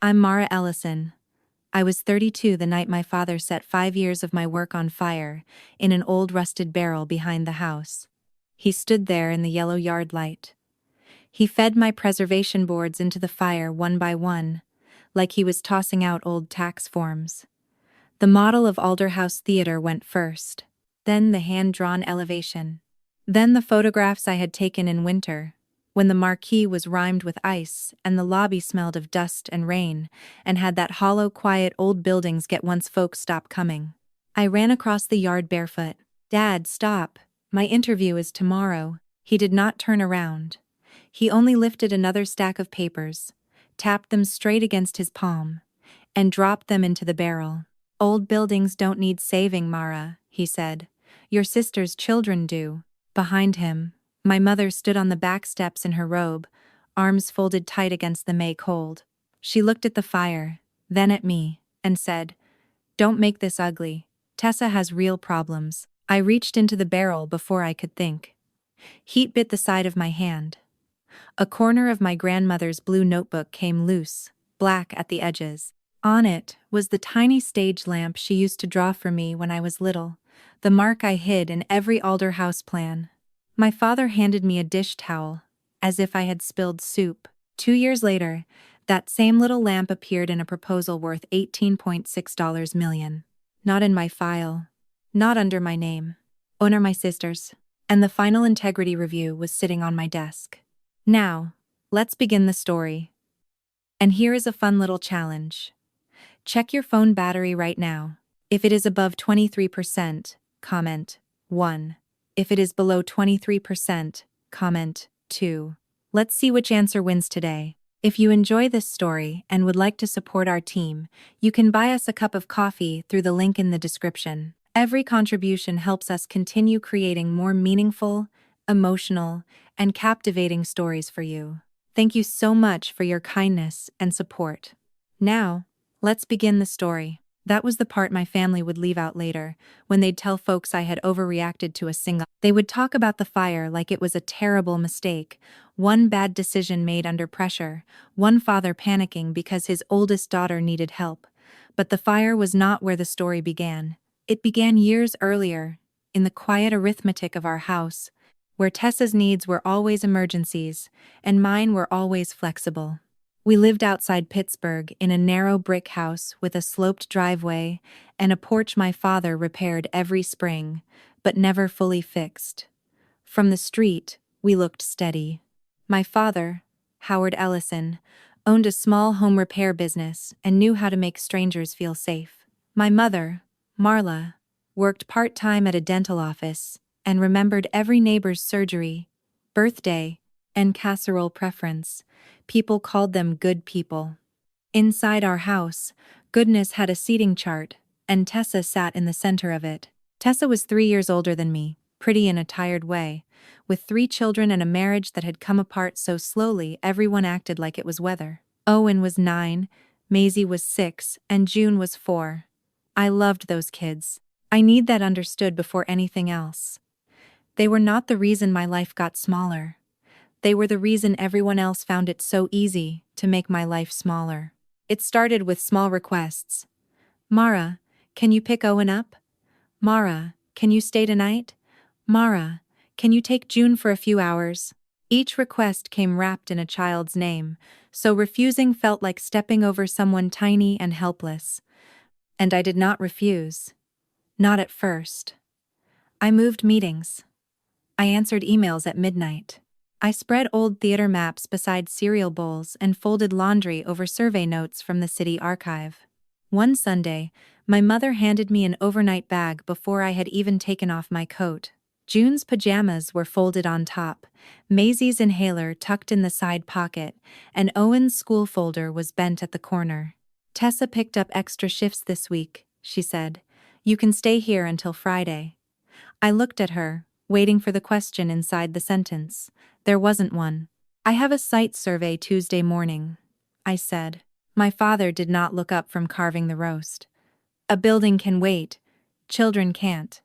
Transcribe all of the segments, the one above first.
I'm Mara Ellison. I was 32 the night my father set 5 years of my work on fire in an old rusted barrel behind the house. He stood there in the yellow yard light. He fed my preservation boards into the fire one by one, like he was tossing out old tax forms. The model of Alder House Theater went first, then the hand-drawn elevation. Then the photographs I had taken in winter, when the marquee was rimed with ice and the lobby smelled of dust and rain, and had that hollow, quiet old buildings get once folks stop coming. I ran across the yard barefoot. "Dad, stop. My interview is tomorrow." He did not turn around. He only lifted another stack of papers, tapped them straight against his palm, and dropped them into the barrel. "Old buildings don't need saving, Mara," he said. "Your sister's children do." Behind him, my mother stood on the back steps in her robe, arms folded tight against the May cold. She looked at the fire, then at me, and said, "Don't make this ugly. Tessa has real problems." I reached into the barrel before I could think. Heat bit the side of my hand. A corner of my grandmother's blue notebook came loose, black at the edges. On it was the tiny stage lamp she used to draw for me when I was little, the mark I hid in every Alder House plan. My father handed me a dish towel, as if I had spilled soup. 2 years later, that same little lamp appeared in a proposal worth $18.6 million. Not in my file. Not under my name. Owner my sister's. And the final integrity review was sitting on my desk. Now, let's begin the story. And here is a fun little challenge. Check your phone battery right now. If it is above 23%, comment 1. If it is below 23%, comment 2. Let's see which answer wins today. If you enjoy this story and would like to support our team, you can buy us a cup of coffee through the link in the description. Every contribution helps us continue creating more meaningful, emotional, and captivating stories for you. Thank you so much for your kindness and support. Now, let's begin the story. That was the part my family would leave out later, when they'd tell folks I had overreacted to a single. They would talk about the fire like it was a terrible mistake, one bad decision made under pressure, one father panicking because his oldest daughter needed help. But the fire was not where the story began. It began years earlier, in the quiet arithmetic of our house, where Tessa's needs were always emergencies, and mine were always flexible. We lived outside Pittsburgh in a narrow brick house with a sloped driveway and a porch my father repaired every spring, but never fully fixed. From the street, we looked steady. My father, Howard Ellison, owned a small home repair business and knew how to make strangers feel safe. My mother, Marla, worked part-time at a dental office and remembered every neighbor's surgery, birthday, and casserole preference. People called them good people. Inside our house, goodness had a seating chart, and Tessa sat in the center of it. Tessa was 3 years older than me, pretty in a tired way, with 3 children and a marriage that had come apart so slowly everyone acted like it was weather. Owen was 9, Maisie was 6, and June was 4. I loved those kids. I need that understood before anything else. They were not the reason my life got smaller. They were the reason everyone else found it so easy to make my life smaller. It started with small requests. "Mara, can you pick Owen up? Mara, can you stay tonight? Mara, can you take June for a few hours?" Each request came wrapped in a child's name, so refusing felt like stepping over someone tiny and helpless. And I did not refuse. Not at first. I moved meetings. I answered emails at midnight. I spread old theater maps beside cereal bowls and folded laundry over survey notes from the city archive. One Sunday, my mother handed me an overnight bag before I had even taken off my coat. June's pajamas were folded on top, Maisie's inhaler tucked in the side pocket, and Owen's school folder was bent at the corner. "Tessa picked up extra shifts this week," she said. "You can stay here until Friday." I looked at her, waiting for the question inside the sentence. There wasn't one. "I have a site survey Tuesday morning," I said. My father did not look up from carving the roast. "A building can wait. Children can't."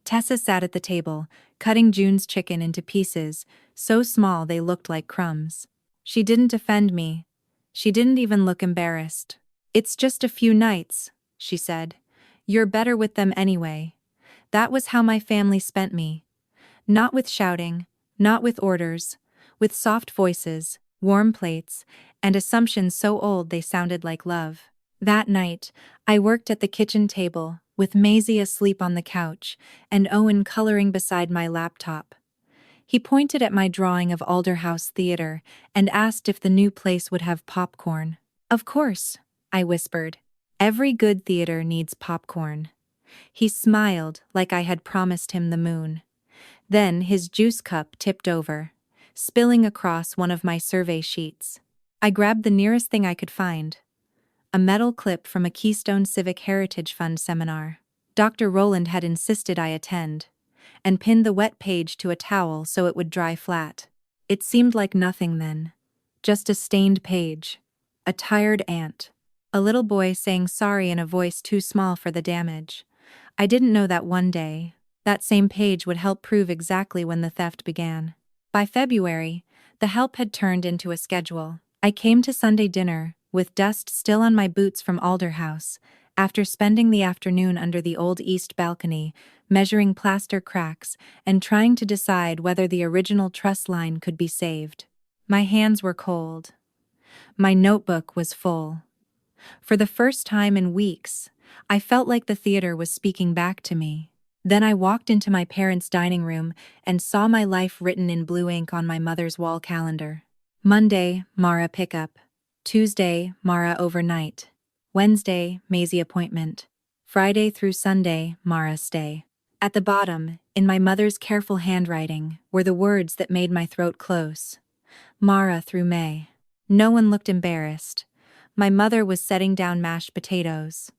Tessa sat at the table, cutting June's chicken into pieces, so small they looked like crumbs. She didn't defend me. She didn't even look embarrassed. "It's just a few nights," she said. "You're better with them anyway." That was how my family spent me. Not with shouting, not with orders, with soft voices, warm plates, and assumptions so old they sounded like love. That night, I worked at the kitchen table, with Maisie asleep on the couch, and Owen coloring beside my laptop. He pointed at my drawing of Alder House Theater and asked if the new place would have popcorn. "Of course," I whispered. "Every good theater needs popcorn." He smiled like I had promised him the moon. Then his juice cup tipped over, spilling across one of my survey sheets. I grabbed the nearest thing I could find, a metal clip from a Keystone Civic Heritage Fund seminar. Dr. Rowland had insisted I attend, and pinned the wet page to a towel so it would dry flat. It seemed like nothing then. Just a stained page. A tired ant. A little boy saying sorry in a voice too small for the damage. I didn't know that one day, that same page would help prove exactly when the theft began. By February, the help had turned into a schedule. I came to Sunday dinner, with dust still on my boots from Alder House, after spending the afternoon under the old east balcony, measuring plaster cracks and trying to decide whether the original truss line could be saved. My hands were cold. My notebook was full. For the first time in weeks, I felt like the theater was speaking back to me. Then I walked into my parents' dining room and saw my life written in blue ink on my mother's wall calendar. Monday, Mara pickup. Tuesday, Mara overnight. Wednesday, Maisie appointment. Friday through Sunday, Mara stay. At the bottom, in my mother's careful handwriting, were the words that made my throat close. Mara through May. No one looked embarrassed. My mother was setting down mashed potatoes.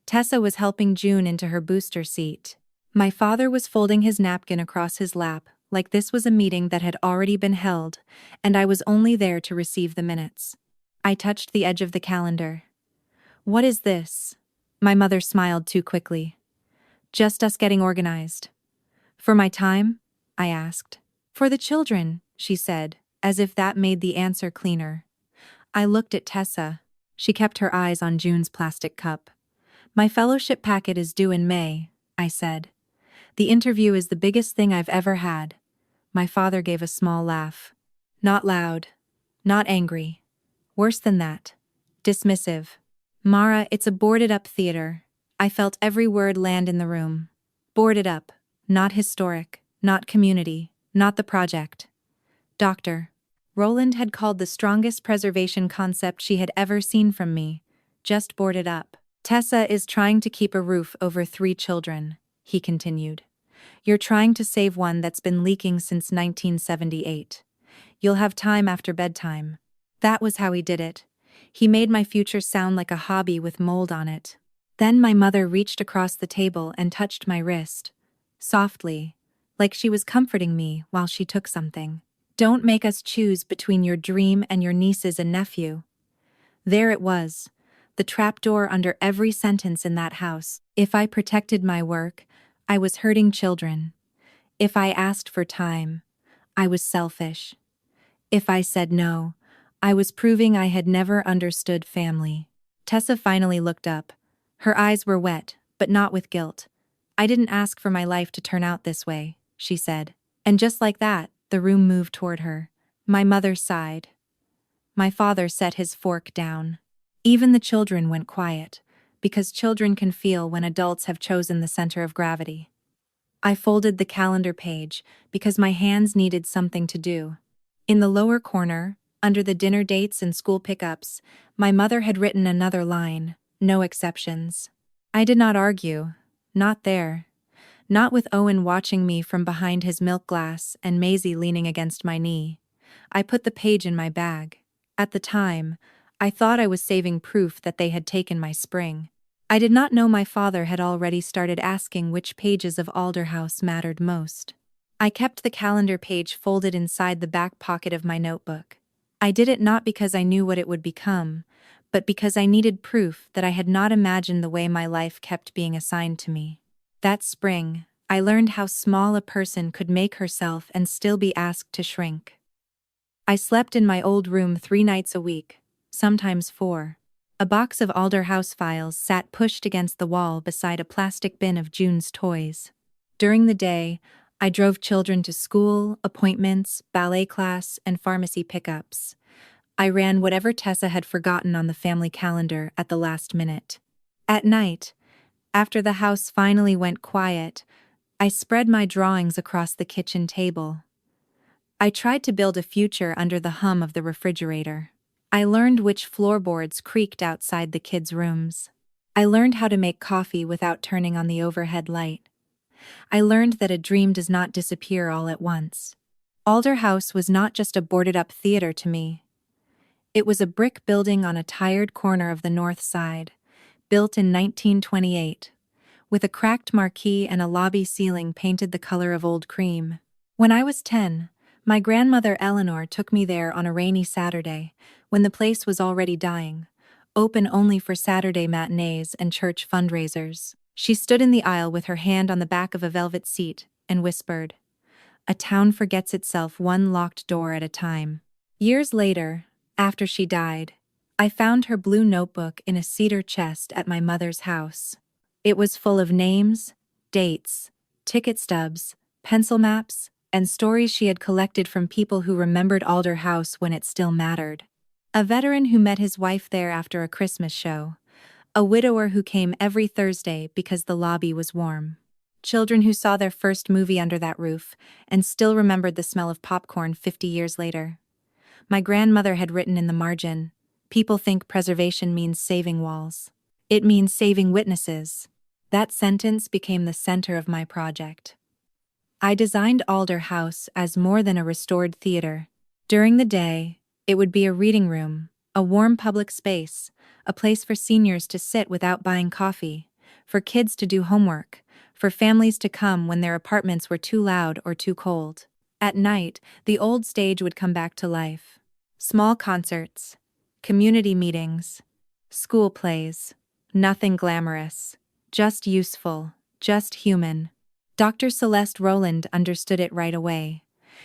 Tessa was helping June into her booster seat. My father was folding his napkin across his lap, like this was a meeting that had already been held, and I was only there to receive the minutes. I touched the edge of the calendar. "What is this?" My mother smiled too quickly. "Just us getting organized." "For my time?" I asked. "For the children," she said, as if that made the answer cleaner. I looked at Tessa. She kept her eyes on June's plastic cup. "My fellowship packet is due in May," I said. "The interview is the biggest thing I've ever had." My father gave a small laugh. Not loud. Not angry. Worse than that. Dismissive. "Mara, it's a boarded-up theater." I felt every word land in the room. Boarded up. Not historic. Not community. Not the project. Doctor. Rowland had called the strongest preservation concept she had ever seen from me. Just boarded up. "Tessa is trying to keep a roof over 3 children," he continued. "You're trying to save one that's been leaking since 1978. You'll have time after bedtime." That was how he did it. He made my future sound like a hobby with mold on it. Then my mother reached across the table and touched my wrist. Softly, like she was comforting me while she took something. "Don't make us choose between your dream and your nieces and nephew." There it was, the trapdoor under every sentence in that house. If I protected my work, I was hurting children. If I asked for time, I was selfish. If I said no, I was proving I had never understood family. Tessa finally looked up. Her eyes were wet, but not with guilt. "I didn't ask for my life to turn out this way," she said. And just like that, the room moved toward her. My mother sighed. My father set his fork down. Even the children went quiet, because children can feel when adults have chosen the center of gravity. I folded the calendar page because my hands needed something to do. In the lower corner, under the dinner dates and school pickups, my mother had written another line, "No exceptions." I did not argue. Not there. Not with Owen watching me from behind his milk glass and Maisie leaning against my knee. I put the page in my bag. At the time, I thought I was saving proof that they had taken my spring. I did not know my father had already started asking which pages of Alder House mattered most. I kept the calendar page folded inside the back pocket of my notebook. I did it not because I knew what it would become, but because I needed proof that I had not imagined the way my life kept being assigned to me. That spring, I learned how small a person could make herself and still be asked to shrink. I slept in my old room 3 nights a week, sometimes 4. A box of Alder House files sat pushed against the wall beside a plastic bin of June's toys. During the day, I drove children to school, appointments, ballet class, and pharmacy pickups. I ran whatever Tessa had forgotten on the family calendar at the last minute. At night, after the house finally went quiet, I spread my drawings across the kitchen table. I tried to build a future under the hum of the refrigerator. I learned which floorboards creaked outside the kids' rooms. I learned how to make coffee without turning on the overhead light. I learned that a dream does not disappear all at once. Alder House was not just a boarded-up theater to me. It was a brick building on a tired corner of the North Side, built in 1928, with a cracked marquee and a lobby ceiling painted the color of old cream. When I was 10, my grandmother Eleanor took me there on a rainy Saturday, when the place was already dying, open only for Saturday matinees and church fundraisers. She stood in the aisle with her hand on the back of a velvet seat and whispered, "A town forgets itself one locked door at a time." Years later, after she died, I found her blue notebook in a cedar chest at my mother's house. It was full of names, dates, ticket stubs, pencil maps, and stories she had collected from people who remembered Alder House when it still mattered. A veteran who met his wife there after a Christmas show. A widower who came every Thursday because the lobby was warm. Children who saw their first movie under that roof and still remembered the smell of popcorn 50 years later. My grandmother had written in the margin, "People think preservation means saving walls. It means saving witnesses." That sentence became the center of my project. I designed Alder House as more than a restored theater. During the day, it would be a reading room, a warm public space, a place for seniors to sit without buying coffee, for kids to do homework, for families to come when their apartments were too loud or too cold. At night, the old stage would come back to life. Small concerts, community meetings, school plays, nothing glamorous, just useful, just human. Dr. Celeste Rowland understood it right away.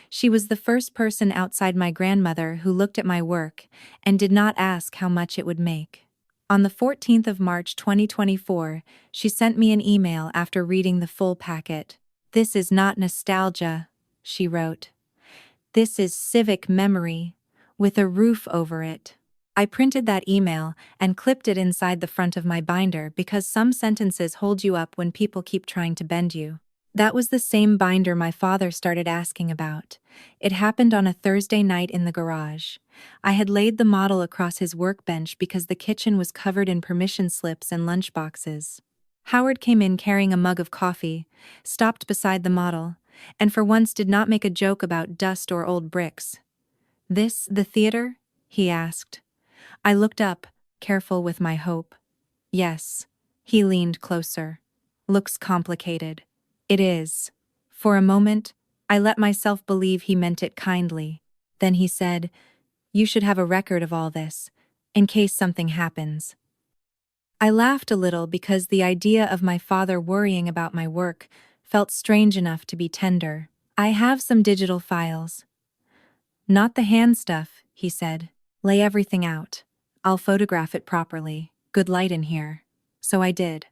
She was the first person outside my grandmother who looked at my work and did not ask how much it would make. On the 14th of March 2024, she sent me an email after reading the full packet. "This is not nostalgia," she wrote. "This is civic memory, with a roof over it." I printed that email and clipped it inside the front of my binder because some sentences hold you up when people keep trying to bend you. That was the same binder my father started asking about. It happened on a Thursday night in the garage. I had laid the model across his workbench because the kitchen was covered in permission slips and lunchboxes. Howard came in carrying a mug of coffee, stopped beside the model, and for once did not make a joke about dust or old bricks. "This, the theater?" he asked. I looked up, careful with my hope. "Yes." He leaned closer. "Looks complicated." "It is." For a moment, I let myself believe he meant it kindly. Then he said, "You should have a record of all this, in case something happens." I laughed a little because the idea of my father worrying about my work felt strange enough to be tender. "I have some digital files." "Not the hand stuff," he said. "Lay everything out. I'll photograph it properly. Good light in here." So I did.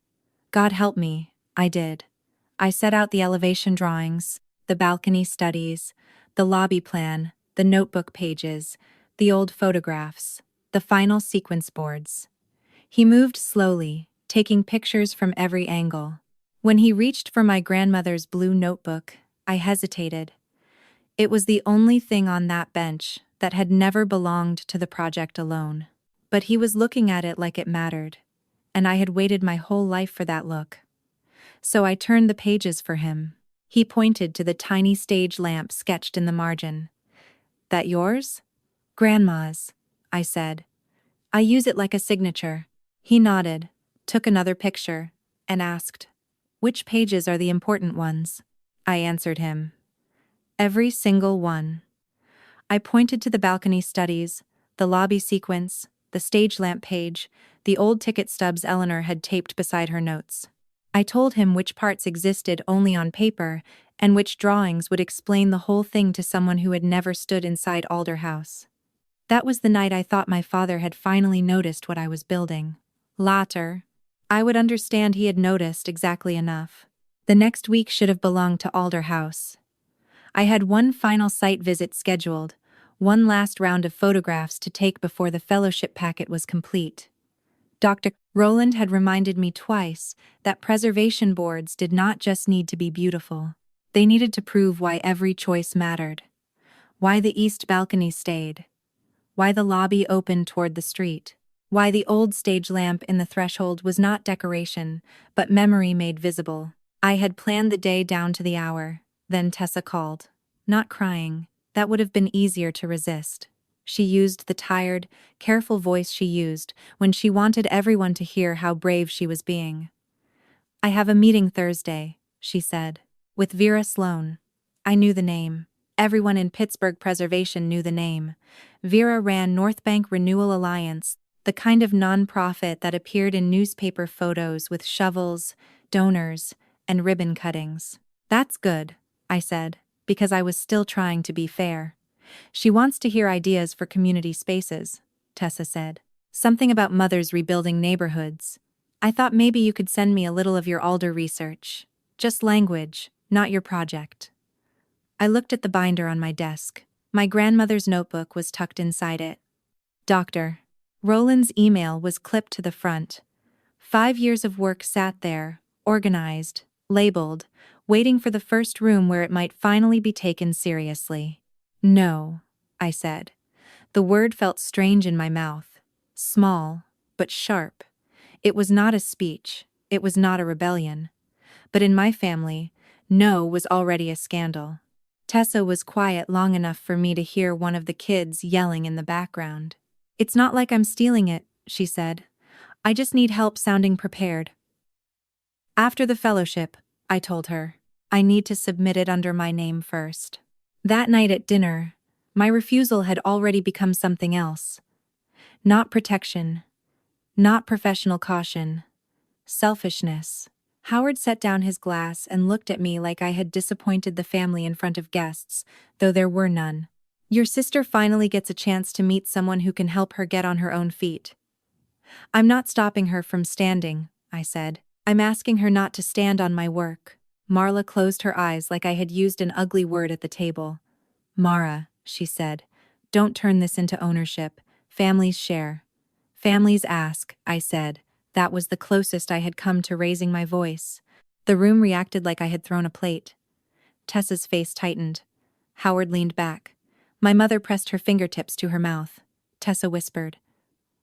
God help me, I did. I set out the elevation drawings, the balcony studies, the lobby plan, the notebook pages, the old photographs, the final sequence boards. He moved slowly, taking pictures from every angle. When he reached for my grandmother's blue notebook, I hesitated. It was the only thing on that bench that had never belonged to the project alone. But he was looking at it like it mattered, and I had waited my whole life for that look. So I turned the pages for him. He pointed to the tiny stage lamp sketched in the margin. "That yours?" "Grandma's," I said. "I use it like a signature." He nodded, took another picture, and asked, "Which pages are the important ones?" I answered him. "Every single one." I pointed to the balcony studies, the lobby sequence, the stage lamp page, the old ticket stubs Eleanor had taped beside her notes. I told him which parts existed only on paper and which drawings would explain the whole thing to someone who had never stood inside Alder House. That was the night I thought my father had finally noticed what I was building. Later, I would understand he had noticed exactly enough. The next week should have belonged to Alder House. I had one final site visit scheduled, one last round of photographs to take before the fellowship packet was complete. Dr. Rowland had reminded me twice that preservation boards did not just need to be beautiful. They needed to prove why every choice mattered. Why the east balcony stayed. Why the lobby opened toward the street. Why the old stage lamp in the threshold was not decoration, but memory made visible. I had planned the day down to the hour. Then Tessa called. Not crying. That would have been easier to resist. She used the tired, careful voice she used when she wanted everyone to hear how brave she was being. I have a meeting Thursday, she said, with Vera Sloan. I knew the name. Everyone in Pittsburgh Preservation knew the name. Vera ran Northbank Renewal Alliance, the kind of nonprofit that appeared in newspaper photos with shovels, donors, and ribbon cuttings. That's good, I said, because I was still trying to be fair. She wants to hear ideas for community spaces, Tessa said. Something about mothers rebuilding neighborhoods. I thought maybe you could send me a little of your Alder research. Just language, not your project. I looked at the binder on my desk. My grandmother's notebook was tucked inside it. Dr. Rowland's email was clipped to the front. 5 years of work sat there, organized, labeled, waiting for the first room where it might finally be taken seriously. No, I said. The word felt strange in my mouth. Small, but sharp. It was not a speech. It was not a rebellion. But in my family, no was already a scandal. Tessa was quiet long enough for me to hear one of the kids yelling in the background. It's not like I'm stealing it, she said. I just need help sounding prepared. After the fellowship, I told her, I need to submit it under my name first. That night at dinner, my refusal had already become something else. Not protection. Not professional caution. Selfishness. Howard set down his glass and looked at me like I had disappointed the family in front of guests, though there were none. Your sister finally gets a chance to meet someone who can help her get on her own feet. I'm not stopping her from standing, I said. I'm asking her not to stand on my work. Marla closed her eyes like I had used an ugly word at the table. Mara, she said, don't turn this into ownership. Families share. Families ask, I said. That was the closest I had come to raising my voice. The room reacted like I had thrown a plate. Tessa's face tightened. Howard leaned back. My mother pressed her fingertips to her mouth. Tessa whispered,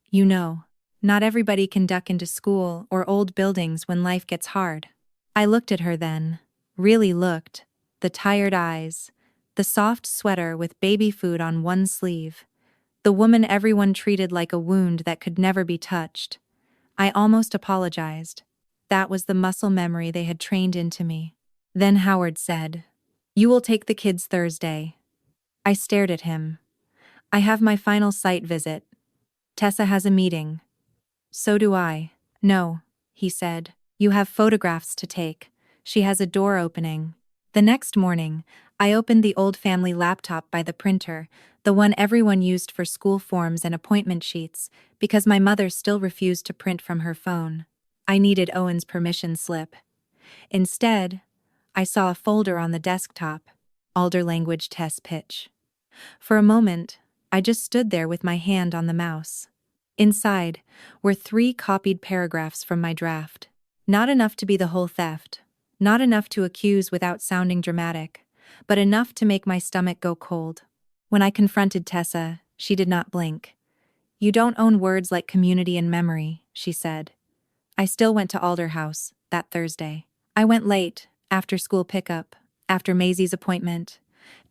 You know, not everybody can duck into school or old buildings when life gets hard. I looked at her then, really looked, the tired eyes, the soft sweater with baby food on one sleeve, the woman everyone treated like a wound that could never be touched. I almost apologized. That was the muscle memory they had trained into me. Then Howard said, You will take the kids Thursday. I stared at him. I have my final site visit. Tessa has a meeting. So do I. No, he said. You have photographs to take. She has a door opening. The next morning, I opened the old family laptop by the printer, the one everyone used for school forms and appointment sheets, because my mother still refused to print from her phone. I needed Owen's permission slip. Instead, I saw a folder on the desktop, Alder Language Test Pitch. For a moment, I just stood there with my hand on the mouse. Inside were 3 copied paragraphs from my draft. Not enough to be the whole theft, not enough to accuse without sounding dramatic, but enough to make my stomach go cold. When I confronted Tessa, she did not blink. You don't own words like community and memory, she said. I still went to Alder House that Thursday. I went late, after school pickup, after Maisie's appointment,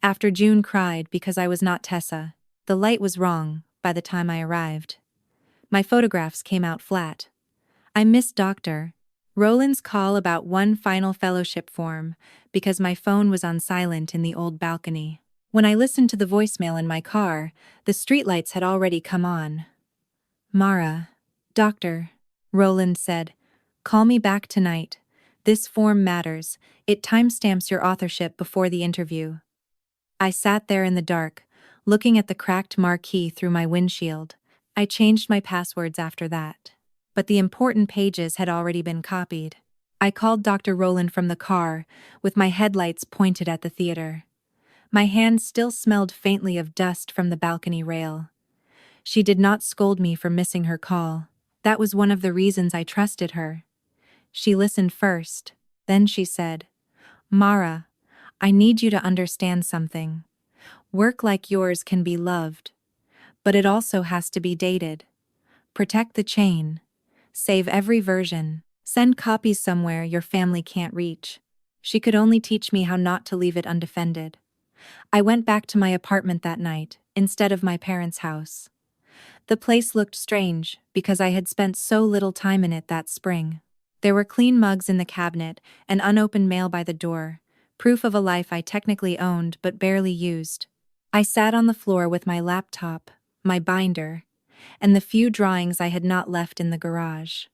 after June cried because I was not Tessa. The light was wrong by the time I arrived. My photographs came out flat. I missed Dr. Rowland's call about one final fellowship form because my phone was on silent in the old balcony. When I listened to the voicemail in my car, the streetlights had already come on. Mara, Dr. Rowland said, call me back tonight. This form matters. It timestamps your authorship before the interview. I sat there in the dark, looking at the cracked marquee through my windshield. I changed my passwords after that. But the important pages had already been copied. I called Dr. Rowland from the car, with my headlights pointed at the theater. My hands still smelled faintly of dust from the balcony rail. She did not scold me for missing her call. That was one of the reasons I trusted her. She listened first. Then she said, "Mara, I need you to understand something. Work like yours can be loved, but it also has to be dated. Protect the chain. Save every version. Send copies somewhere your family can't reach." She could only teach me how not to leave it undefended. I went back to my apartment that night, instead of my parents' house. The place looked strange, because I had spent so little time in it that spring. There were clean mugs in the cabinet, and unopened mail by the door, proof of a life I technically owned but barely used. I sat on the floor with my laptop, my binder, and the few drawings I had not left in the garage.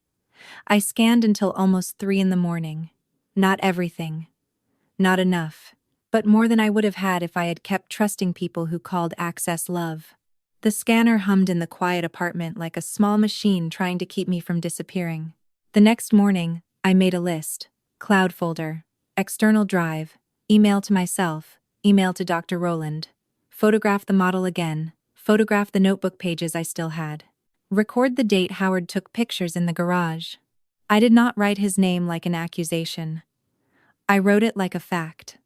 I scanned until almost 3 in the morning. Not everything. Not enough. But more than I would have had if I had kept trusting people who called access love. The scanner hummed in the quiet apartment like a small machine trying to keep me from disappearing. The next morning, I made a list. Cloud folder, external drive, email to myself, email to Dr. Rowland. Photograph the model again, photograph the notebook pages I still had. Record the date Howard took pictures in the garage. I did not write his name like an accusation. I wrote it like a fact.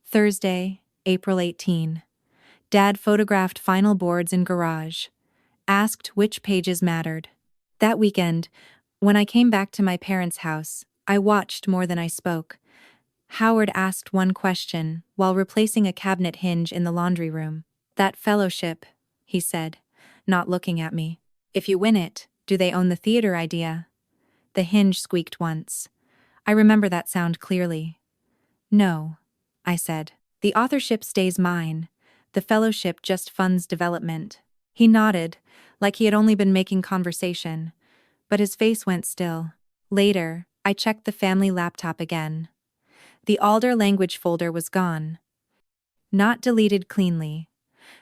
Thursday, April 18. Dad photographed final boards in garage. Asked which pages mattered. That weekend, when I came back to my parents' house, I watched more than I spoke. Howard asked one question while replacing a cabinet hinge in the laundry room. "That fellowship," he said, not looking at me. "If you win it, do they own the theater idea?" The hinge squeaked once. I remember that sound clearly. "No," I said. "The authorship stays mine. The fellowship just funds development." He nodded, like he had only been making conversation, but his face went still. Later, I checked the family laptop again. The Alder language folder was gone. Not deleted cleanly.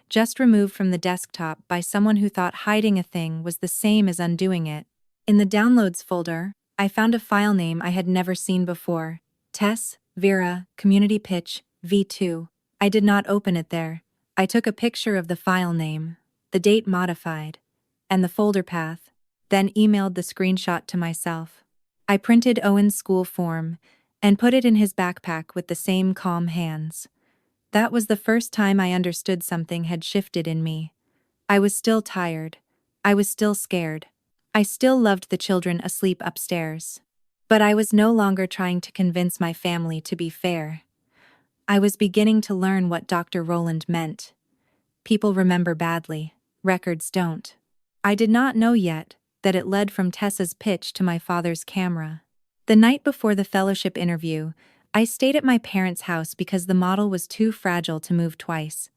Just removed from the desktop by someone who thought hiding a thing was the same as undoing it. In the downloads folder, I found a file name I had never seen before. Tess, Vera, Community Pitch, V2. I did not open it there. I took a picture of the file name, the date modified, and the folder path, then emailed the screenshot to myself. I printed Owen's school form and put it in his backpack with the same calm hands. That was the first time I understood something had shifted in me. I was still tired. I was still scared. I still loved the children asleep upstairs. But I was no longer trying to convince my family to be fair. I was beginning to learn what Dr. Rowland meant. People remember badly. Records don't. I did not know yet that it led from Tessa's pitch to my father's camera. The night before the fellowship interview, I stayed at my parents' house because the model was too fragile to move twice.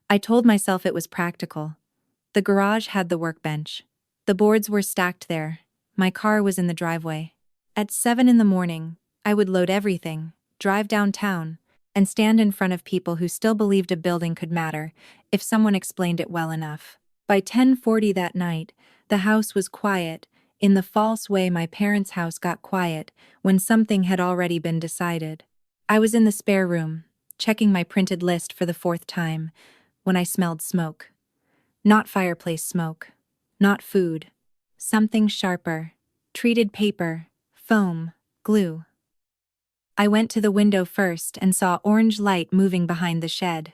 I told myself it was practical. The garage had the workbench. The boards were stacked there. My car was in the driveway. At 7 in the morning, I would load everything, drive downtown, and stand in front of people who still believed a building could matter if someone explained it well enough. By 10:40 that night, the house was quiet, in the false way my parents' house got quiet when something had already been decided. I was in the spare room, checking my printed list for the 4th time, when I smelled smoke. Not fireplace smoke. Not food. Something sharper. Treated paper, foam, glue. I went to the window first and saw orange light moving behind the shed.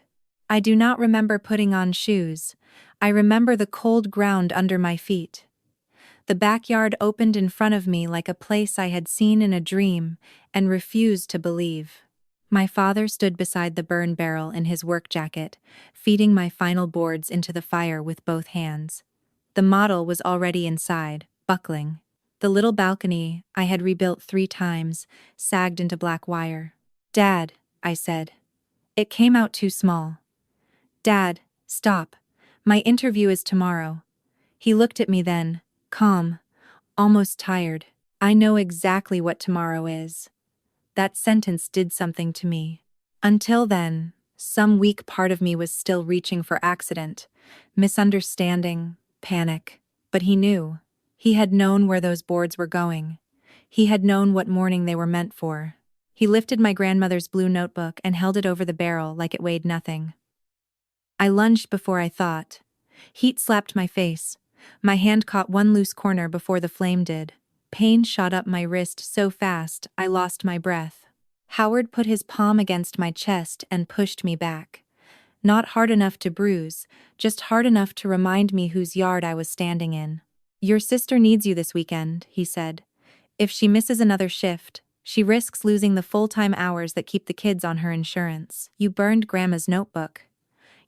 I do not remember putting on shoes. I remember the cold ground under my feet. The backyard opened in front of me like a place I had seen in a dream and refused to believe. My father stood beside the burn barrel in his work jacket, feeding my final boards into the fire with both hands. The model was already inside, buckling. The little balcony, I had rebuilt 3 times, sagged into black wire. "Dad," I said. It came out too small. "Dad, stop. My interview is tomorrow." He looked at me then, calm, almost tired. I know exactly what tomorrow is. That sentence did something to me. Until then, Some weak part of me was still reaching for accident, misunderstanding, panic. But he knew. He had known where those boards were going. He had known what morning they were meant for. He lifted my grandmother's blue notebook and held it over the barrel like it weighed nothing. I lunged before I thought. Heat slapped my face. My hand caught one loose corner before the flame did. Pain shot up my wrist so fast I lost my breath. Howard put his palm against my chest and pushed me back. Not hard enough to bruise, just hard enough to remind me whose yard I was standing in. "Your sister needs you this weekend," he said. "If she misses another shift, she risks losing the full-time hours that keep the kids on her insurance." "You burned Grandma's notebook.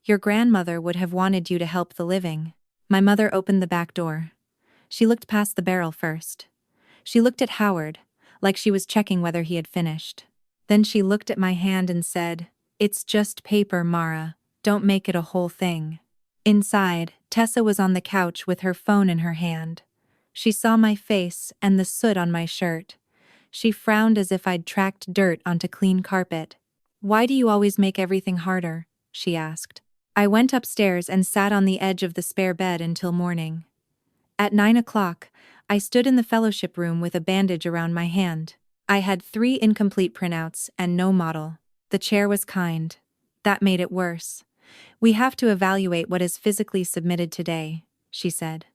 Your grandmother would have wanted you to help the living." My mother opened the back door. She looked past the barrel first. She looked at Howard, like she was checking whether he had finished. Then she looked at my hand and said, "It's just paper, Mara. Don't make it a whole thing." Inside, Tessa was on the couch with her phone in her hand. She saw my face and the soot on my shirt. She frowned as if I'd tracked dirt onto clean carpet. "Why do you always make everything harder?" she asked. I went upstairs and sat on the edge of the spare bed until morning. At 9 o'clock, I stood in the fellowship room with a bandage around my hand. I had 3 incomplete printouts and no model. The chair was kind. That made it worse. "We have to evaluate what is physically submitted today," she said.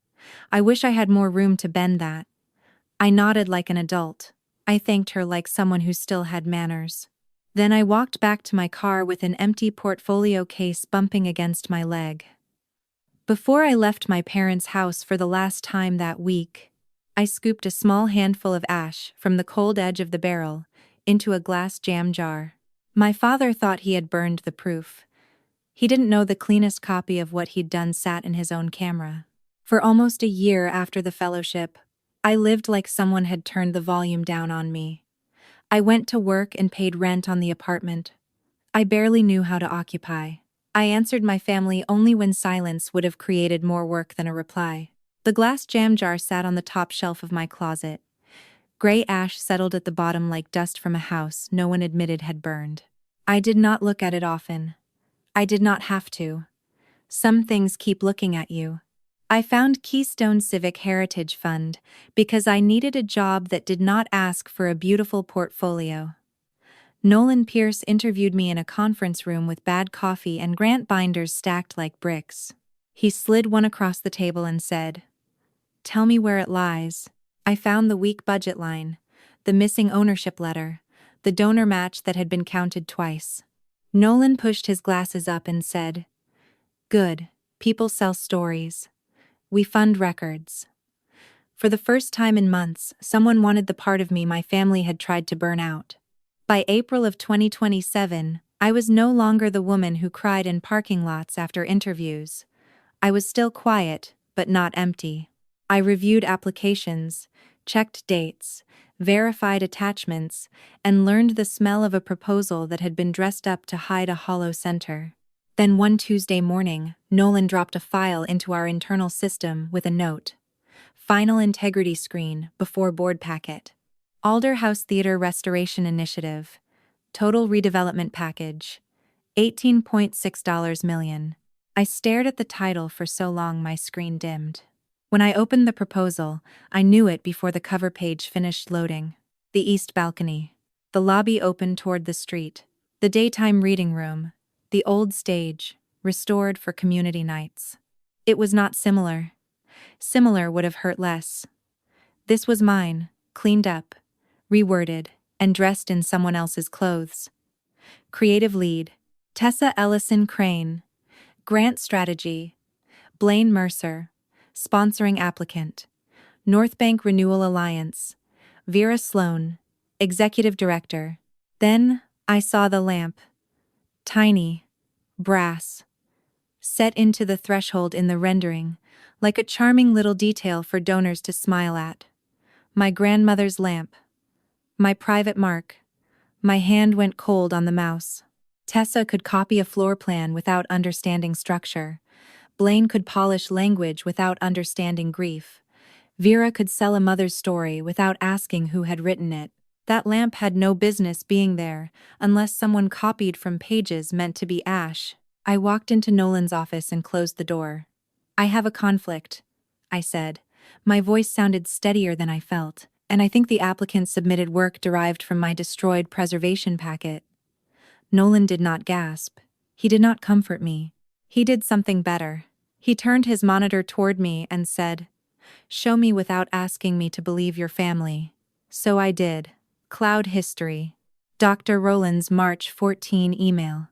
I wish I had more room to bend that. I nodded like an adult. I thanked her like someone who still had manners. Then I walked back to my car with an empty portfolio case bumping against my leg. Before I left my parents' house for the last time that week, I scooped a small handful of ash from the cold edge of the barrel into a glass jam jar. My father thought he had burned the proof. He didn't know the cleanest copy of what he'd done sat in his own camera. For almost a year after the fellowship, I lived like someone had turned the volume down on me. I went to work and paid rent on the apartment. I barely knew how to occupy. I answered my family only when silence would have created more work than a reply. The glass jam jar sat on the top shelf of my closet. Gray ash settled at the bottom like dust from a house no one admitted had burned. I did not look at it often. I did not have to. Some things keep looking at you. I found Keystone Civic Heritage Fund because I needed a job that did not ask for a beautiful portfolio. Nolan Pierce interviewed me in a conference room with bad coffee and grant binders stacked like bricks. He slid one across the table and said, "Tell me where it lies." I found the weak budget line, the missing ownership letter, the donor match that had been counted twice. Nolan pushed his glasses up and said, "Good, people sell stories. We fund records." For the first time in months, someone wanted the part of me my family had tried to burn out. By April of 2027, I was no longer the woman who cried in parking lots after interviews. I was still quiet, but not empty. I reviewed applications, checked dates, verified attachments, and learned the smell of a proposal that had been dressed up to hide a hollow center. Then one Tuesday morning, Nolan dropped a file into our internal system with a note. Final integrity screen before board packet. Alder House Theater Restoration Initiative. Total redevelopment package. $18.6 million. I stared at the title for so long my screen dimmed. When I opened the proposal, I knew it before the cover page finished loading. The east balcony. The lobby opened toward the street. The daytime reading room. The old stage, restored for community nights. It was not similar. Similar would have hurt less. This was mine, cleaned up, reworded, and dressed in someone else's clothes. Creative lead, Tessa Ellison Crane. Grant strategy, Blaine Mercer. Sponsoring applicant, Northbank Renewal Alliance. Vera Sloan, executive director. Then I saw the lamp. Tiny, brass, set into the threshold in the rendering, like a charming little detail for donors to smile at. My grandmother's lamp. My private mark. My hand went cold on the mouse. Tessa could copy a floor plan without understanding structure. Blaine could polish language without understanding grief. Vera could sell a mother's story without asking who had written it. That lamp had no business being there, unless someone copied from pages meant to be ash. I walked into Nolan's office and closed the door. "I have a conflict," I said. My voice sounded steadier than I felt, and I think the applicant submitted work derived from my destroyed preservation packet. Nolan did not gasp. He did not comfort me. He did something better. He turned his monitor toward me and said, "Show me without asking me to believe your family." So I did. Cloud history. Dr. Rowland's March 14 email.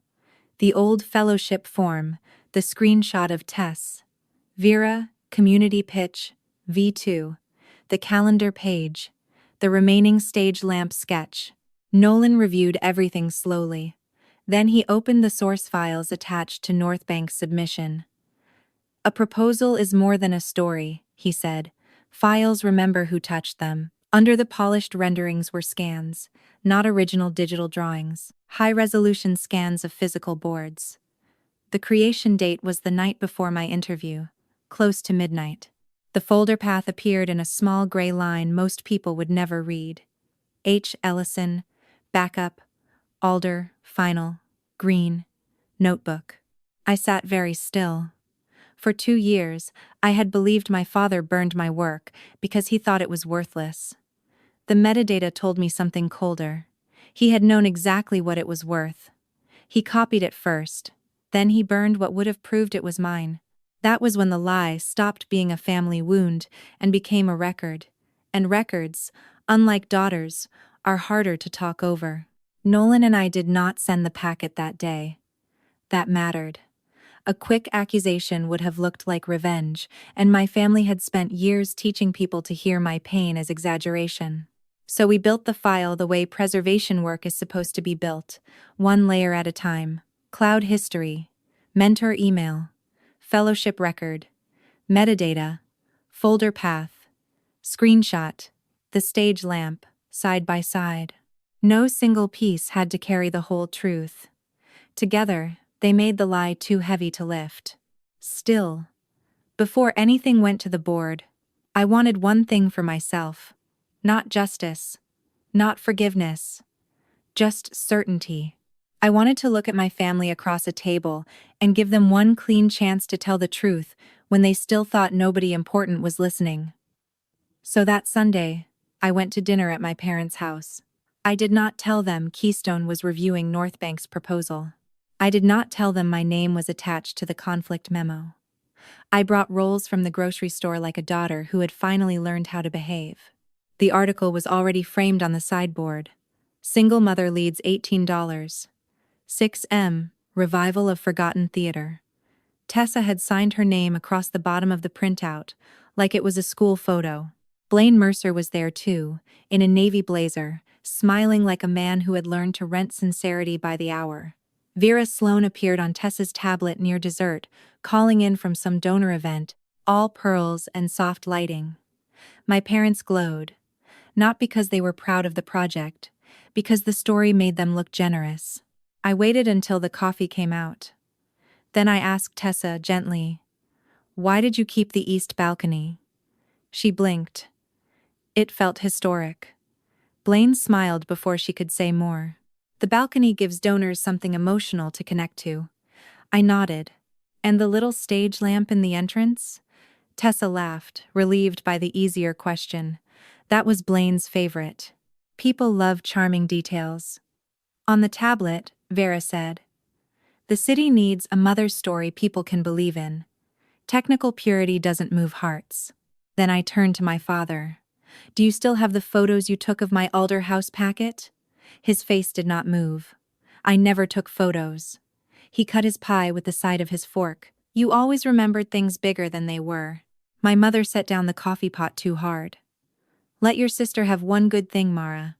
The old fellowship form, the screenshot of Tess. Vera, community pitch, V2. The calendar page. The remaining stage lamp sketch. Nolan reviewed everything slowly. Then he opened the source files attached to Northbank's submission. "A proposal is more than a story," he said. "Files remember who touched them." Under the polished renderings were scans, not original digital drawings, high-resolution scans of physical boards. The creation date was the night before my interview, close to midnight. The folder path appeared in a small gray line most people would never read. H. Ellison, backup, Alder, final, green, notebook. I sat very still. For 2 years, I had believed my father burned my work because he thought it was worthless. The metadata told me something colder. He had known exactly what it was worth. He copied it first. Then he burned what would have proved it was mine. That was when the lie stopped being a family wound and became a record. And records, unlike daughters, are harder to talk over. Nolan and I did not send the packet that day. That mattered. A quick accusation would have looked like revenge, and my family had spent years teaching people to hear my pain as exaggeration. So we built the file the way preservation work is supposed to be built, one layer at a time. Cloud history, mentor email, fellowship record, metadata, folder path, screenshot, the stage lamp, side by side. No single piece had to carry the whole truth. Together, they made the lie too heavy to lift. Still, before anything went to the board, I wanted one thing for myself. Not justice, not forgiveness, just certainty. I wanted to look at my family across a table and give them one clean chance to tell the truth when they still thought nobody important was listening. So that Sunday, I went to dinner at my parents' house. I did not tell them Keystone was reviewing Northbank's proposal. I did not tell them my name was attached to the conflict memo. I brought rolls from the grocery store like a daughter who had finally learned how to behave. The article was already framed on the sideboard. Single mother leads $18. 6M, revival of forgotten theater. Tessa had signed her name across the bottom of the printout, like it was a school photo. Blaine Mercer was there too, in a navy blazer, smiling like a man who had learned to rent sincerity by the hour. Vera Sloan appeared on Tessa's tablet near dessert, calling in from some donor event, all pearls and soft lighting. My parents glowed, not because they were proud of the project, because the story made them look generous. I waited until the coffee came out. Then I asked Tessa gently, "Why did you keep the east balcony?" She blinked. It felt historic. Blaine smiled before she could say more. "The balcony gives donors something emotional to connect to." I nodded. "And the little stage lamp in the entrance?" Tessa laughed, relieved by the easier question. That was Blaine's favorite. People love charming details. "On the tablet," Vera said, "the city needs a mother's story people can believe in. Technical purity doesn't move hearts." Then I turned to my father. "Do you still have the photos you took of my Alder House packet?" His face did not move. "I never took photos." He cut his pie with the side of his fork. "You always remembered things bigger than they were." My mother set down the coffee pot too hard. "Let your sister have one good thing, Mara."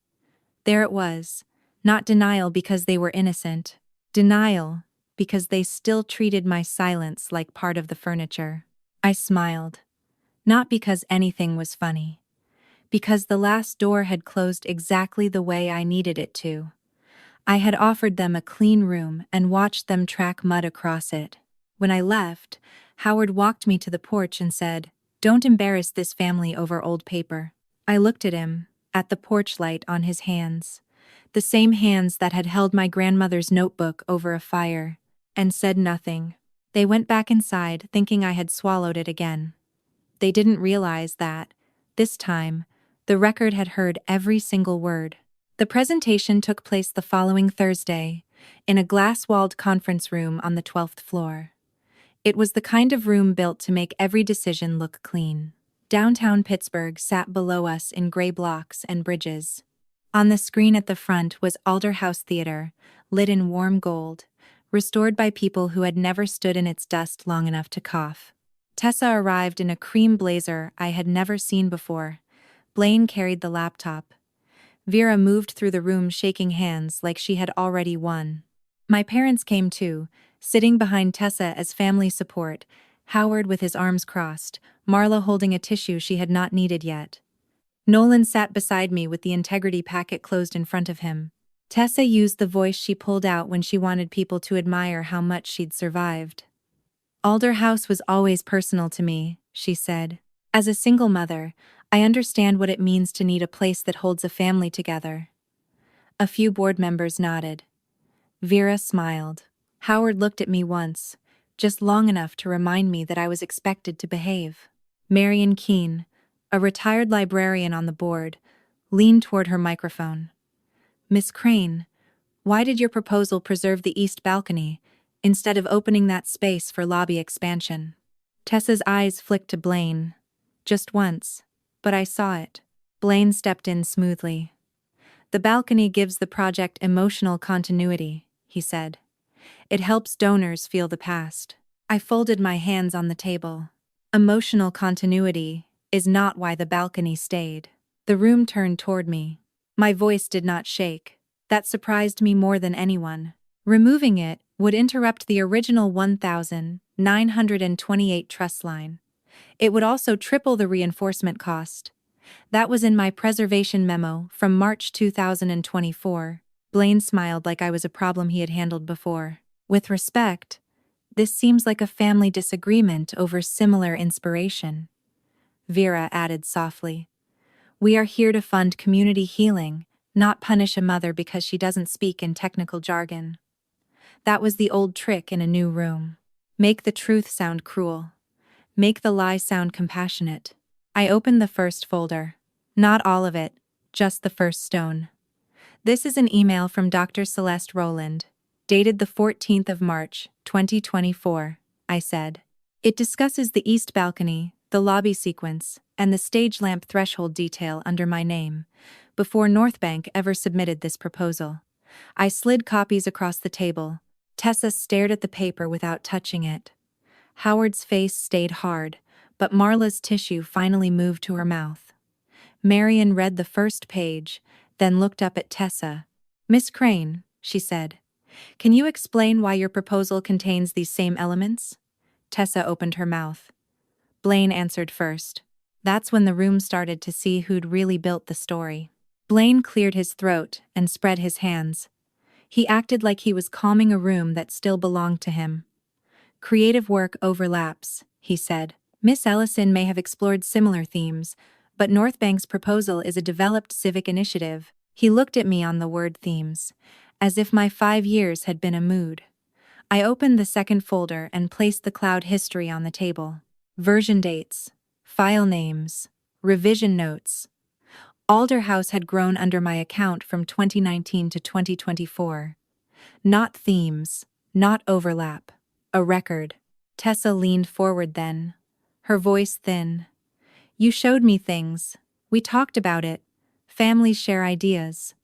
There it was. Not denial because they were innocent. Denial because they still treated my silence like part of the furniture. I smiled. Not because anything was funny. Because the last door had closed exactly the way I needed it to. I had offered them a clean room and watched them track mud across it. When I left, Howard walked me to the porch and said, "Don't embarrass this family over old paper." I looked at him, at the porch light on his hands. The same hands that had held my grandmother's notebook over a fire, and said nothing. They went back inside, thinking I had swallowed it again. They didn't realize that, this time, the record had heard every single word. The presentation took place the following Thursday, in a glass-walled conference room on the 12th floor. It was the kind of room built to make every decision look clean. Downtown Pittsburgh sat below us in gray blocks and bridges. On the screen at the front was Alder House Theater, lit in warm gold, restored by people who had never stood in its dust long enough to cough. Tessa arrived in a cream blazer I had never seen before. Blaine carried the laptop. Vera moved through the room shaking hands like she had already won. My parents came too, sitting behind Tessa as family support, Howard with his arms crossed, Marla holding a tissue she had not needed yet. Nolan sat beside me with the integrity packet closed in front of him. Tessa used the voice she pulled out when she wanted people to admire how much she'd survived. Alder House was always personal to me, she said. As a single mother, I understand what it means to need a place that holds a family together. A few board members nodded. Vera smiled. Howard looked at me once, just long enough to remind me that I was expected to behave. Marion Keene, a retired librarian on the board, leaned toward her microphone. Miss Crane, why did your proposal preserve the east balcony, instead of opening that space for lobby expansion? Tessa's eyes flicked to Blaine. Just once, but I saw it. Blaine stepped in smoothly. The balcony gives the project emotional continuity, he said. It helps donors feel the past. I folded my hands on the table. Emotional continuity is not why the balcony stayed. The room turned toward me. My voice did not shake. That surprised me more than anyone. Removing it would interrupt the original 1,928 truss line. It would also triple the reinforcement cost. That was in my preservation memo from March 2024. Blaine smiled like I was a problem he had handled before. With respect, this seems like a family disagreement over similar inspiration. Vera added softly. We are here to fund community healing, not punish a mother because she doesn't speak in technical jargon. That was the old trick in a new room. Make the truth sound cruel. Make the lie sound compassionate. I opened the first folder. Not all of it, just the first stone. This is an email from Dr. Celeste Rowland, dated the 14th of March, 2024, I said. It discusses the east balcony, the lobby sequence, and the stage lamp threshold detail under my name, before Northbank ever submitted this proposal. I slid copies across the table. Tessa stared at the paper without touching it. Howard's face stayed hard, but Marla's tissue finally moved to her mouth. Marion read the first page, then looked up at Tessa. Miss Crane, she said, can you explain why your proposal contains these same elements? Tessa opened her mouth. Blaine answered first. That's when the room started to see who'd really built the story. Blaine cleared his throat and spread his hands. He acted like he was calming a room that still belonged to him. Creative work overlaps, he said. Miss Ellison may have explored similar themes, but Northbank's proposal is a developed civic initiative. He looked at me on the word themes, as if my 5 years had been a mood. I opened the second folder and placed the cloud history on the table. Version dates, file names, revision notes. Alder House had grown under my account from 2019 to 2024. Not themes, not overlap. A record. Tessa leaned forward then, her voice thin. You showed me things. We talked about it. Families share ideas.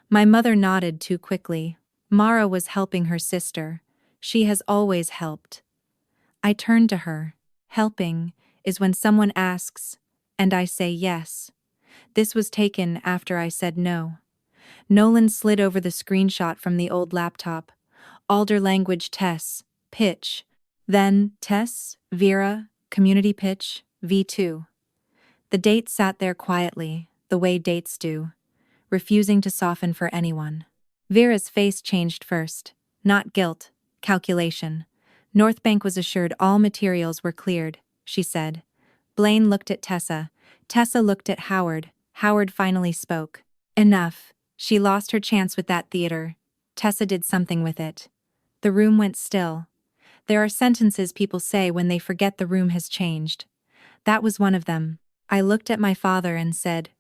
My mother nodded too quickly. Mara was helping her sister. She has always helped. I turned to her. Helping is when someone asks, and I say yes. This was taken after I said no. Nolan slid over the screenshot from the old laptop. Alder language Tess, pitch. Then Tess, Vera, community pitch, V2. The date sat there quietly, the way dates do, refusing to soften for anyone. Vera's face changed first. Not guilt, calculation. Northbank was assured all materials were cleared, she said. Blaine looked at Tessa. Tessa looked at Howard, Howard finally spoke. Enough. She lost her chance with that theater. Tessa did something with it. The room went still. There are sentences people say when they forget the room has changed. That was one of them. I looked at my father and said,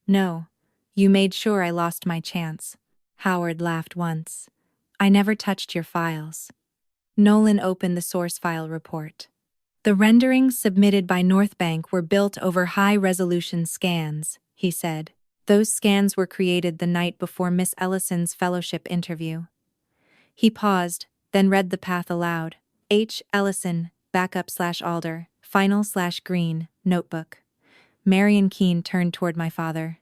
"No. You made sure I lost my chance." Howard laughed once. "I never touched your files." Nolan opened the source file report. The renderings submitted by Northbank were built over high-resolution scans, he said. Those scans were created the night before Miss Ellison's fellowship interview. He paused, then read the path aloud. H. Ellison, backup/Alder, final/Green, notebook. Marion Keene turned toward my father.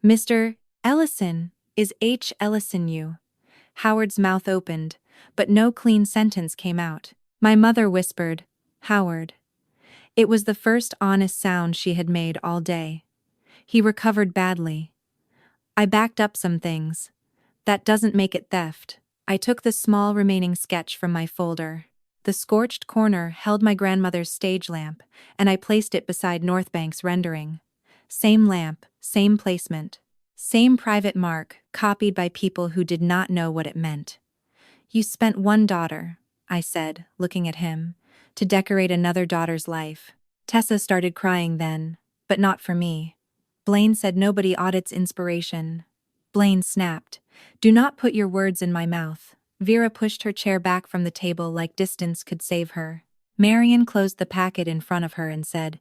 "Mr. Ellison, is H. Ellison you?" Howard's mouth opened, but no clean sentence came out. My mother whispered, "Howard." It was the first honest sound she had made all day. He recovered badly. I backed up some things. That doesn't make it theft. I took the small remaining sketch from my folder. The scorched corner held my grandmother's stage lamp, and I placed it beside Northbank's rendering. Same lamp, same placement. Same private mark, copied by people who did not know what it meant. "You spent one daughter," I said, looking at him, "to decorate another daughter's life." Tessa started crying then, but not for me. Blaine said nobody audits inspiration. Blaine snapped, "Do not put your words in my mouth." Vera pushed her chair back from the table like distance could save her. Marion closed the packet in front of her and said,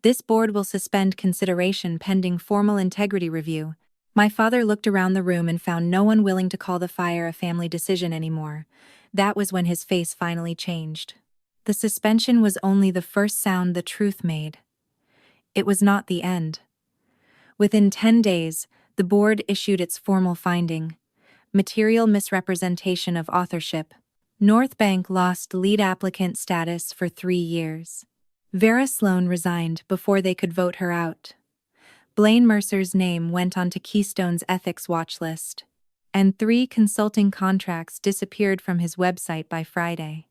"This board will suspend consideration pending formal integrity review." My father looked around the room and found no one willing to call the fire a family decision anymore. That was when his face finally changed. The suspension was only the first sound the truth made. It was not the end. Within 10 days, the board issued its formal finding: material misrepresentation of authorship. Northbank lost lead applicant status for 3 years. Vera Sloan resigned before they could vote her out. Blaine Mercer's name went onto Keystone's ethics watch list, and 3 consulting contracts disappeared from his website by Friday.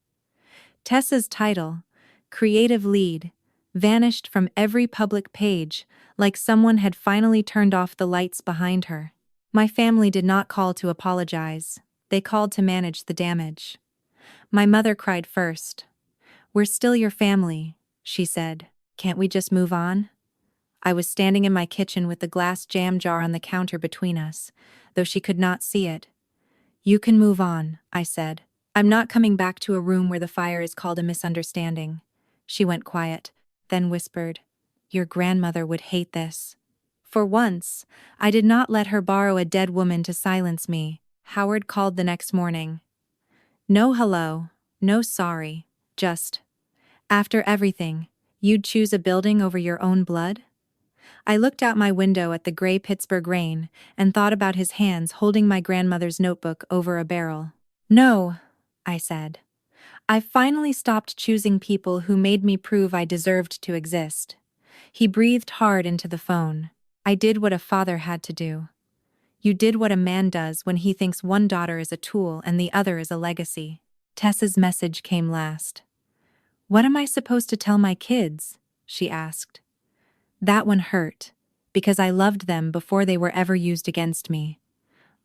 Tessa's title, creative lead, vanished from every public page, like someone had finally turned off the lights behind her. My family did not call to apologize. They called to manage the damage. My mother cried first. "We're still your family," she said. "Can't we just move on?" I was standing in my kitchen with the glass jam jar on the counter between us, though she could not see it. "You can move on," I said. "I'm not coming back to a room where the fire is called a misunderstanding." She went quiet, then whispered, "Your grandmother would hate this." For once, I did not let her borrow a dead woman to silence me. Howard called the next morning. No hello, no sorry, just, "After everything, you'd choose a building over your own blood?" I looked out my window at the gray Pittsburgh rain and thought about his hands holding my grandmother's notebook over a barrel. "No," I said. "I finally stopped choosing people who made me prove I deserved to exist." He breathed hard into the phone. "I did what a father had to do." "You did what a man does when he thinks one daughter is a tool and the other is a legacy." Tessa's message came last. "What am I supposed to tell my kids?" she asked. That one hurt, because I loved them before they were ever used against me.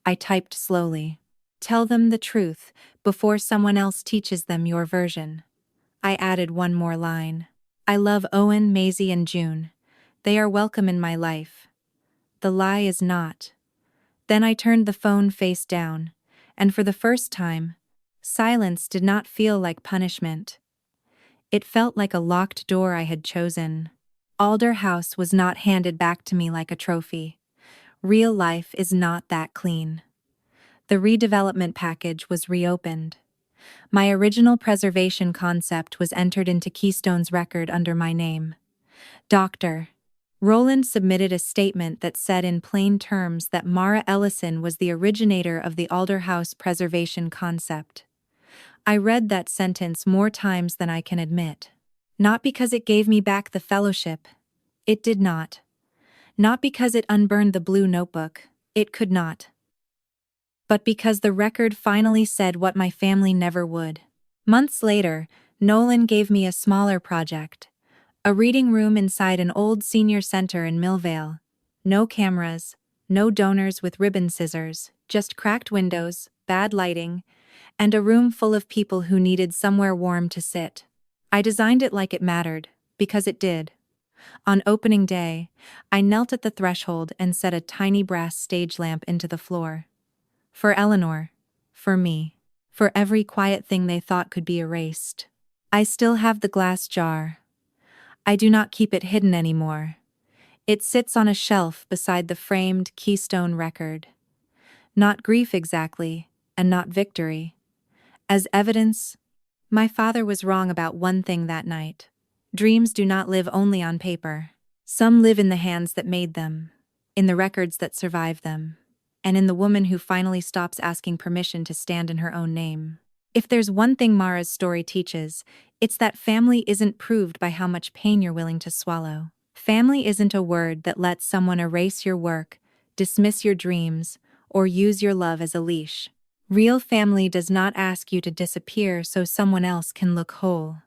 I typed slowly. "Tell them the truth before someone else teaches them your version." I added one more line. "I love Owen, Maisie, and June. They are welcome in my life. The lie is not." Then I turned the phone face down, and for the first time, silence did not feel like punishment. It felt like a locked door I had chosen. Alder House was not handed back to me like a trophy. Real life is not that clean. The redevelopment package was reopened. My original preservation concept was entered into Keystone's record under my name. Dr. Rowland submitted a statement that said in plain terms that Mara Ellison was the originator of the Alder House preservation concept. I read that sentence more times than I can admit. Not because it gave me back the fellowship. It did not. Not because it unburned the blue notebook. It could not. But because the record finally said what my family never would. Months later, Nolan gave me a smaller project. A reading room inside an old senior center in Millvale. No cameras, no donors with ribbon scissors, just cracked windows, bad lighting, and a room full of people who needed somewhere warm to sit. I designed it like it mattered, because it did. On opening day, I knelt at the threshold and set a tiny brass stage lamp into the floor. For Eleanor. For me. For every quiet thing they thought could be erased. I still have the glass jar. I do not keep it hidden anymore. It sits on a shelf beside the framed Keystone record. Not grief exactly, and not victory. As evidence, my father was wrong about one thing that night. Dreams do not live only on paper. Some live in the hands that made them, in the records that survive them, and in the woman who finally stops asking permission to stand in her own name. If there's one thing Mara's story teaches, it's that family isn't proved by how much pain you're willing to swallow. Family isn't a word that lets someone erase your work, dismiss your dreams, or use your love as a leash. Real family does not ask you to disappear so someone else can look whole.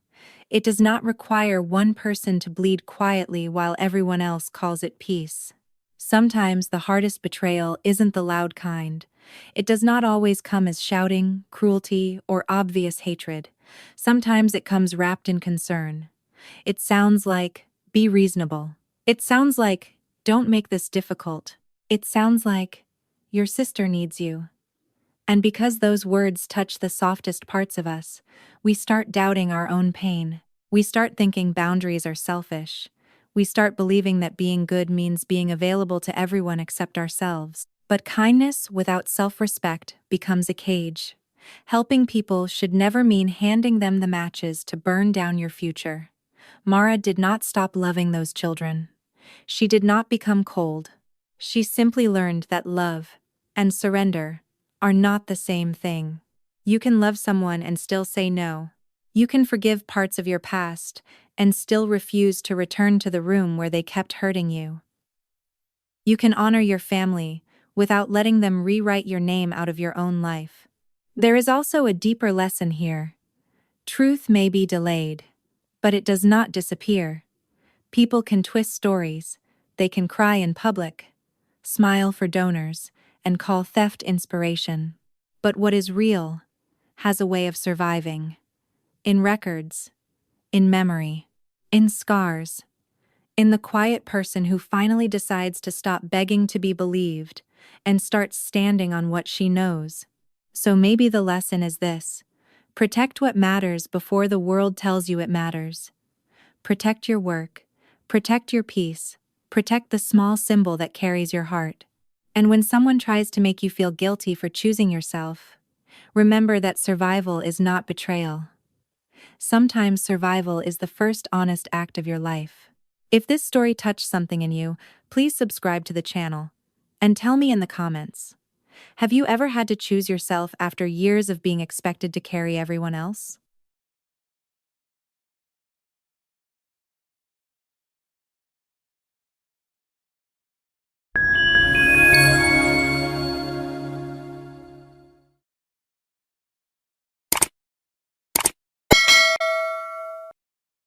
It does not require one person to bleed quietly while everyone else calls it peace. Sometimes the hardest betrayal isn't the loud kind. It does not always come as shouting, cruelty, or obvious hatred. Sometimes it comes wrapped in concern. It sounds like, be reasonable. It sounds like, don't make this difficult. It sounds like, your sister needs you. And because those words touch the softest parts of us, we start doubting our own pain. We start thinking boundaries are selfish. We start believing that being good means being available to everyone except ourselves. But kindness without self-respect becomes a cage. Helping people should never mean handing them the matches to burn down your future. Mara did not stop loving those children. She did not become cold. She simply learned that love and surrender are not the same thing. You can love someone and still say no. You can forgive parts of your past and still refuse to return to the room where they kept hurting you. You can honor your family without letting them rewrite your name out of your own life. There is also a deeper lesson here. Truth may be delayed, but it does not disappear. People can twist stories, they can cry in public, smile for donors, and call theft inspiration. But what is real has a way of surviving. In records, in memory, in scars, in the quiet person who finally decides to stop begging to be believed and starts standing on what she knows. So maybe the lesson is this: protect what matters before the world tells you it matters. Protect your work, protect your peace, protect the small symbol that carries your heart. And when someone tries to make you feel guilty for choosing yourself, remember that survival is not betrayal. Sometimes survival is the first honest act of your life. If this story touched something in you, please subscribe to the channel and tell me in the comments. Have you ever had to choose yourself after years of being expected to carry everyone else?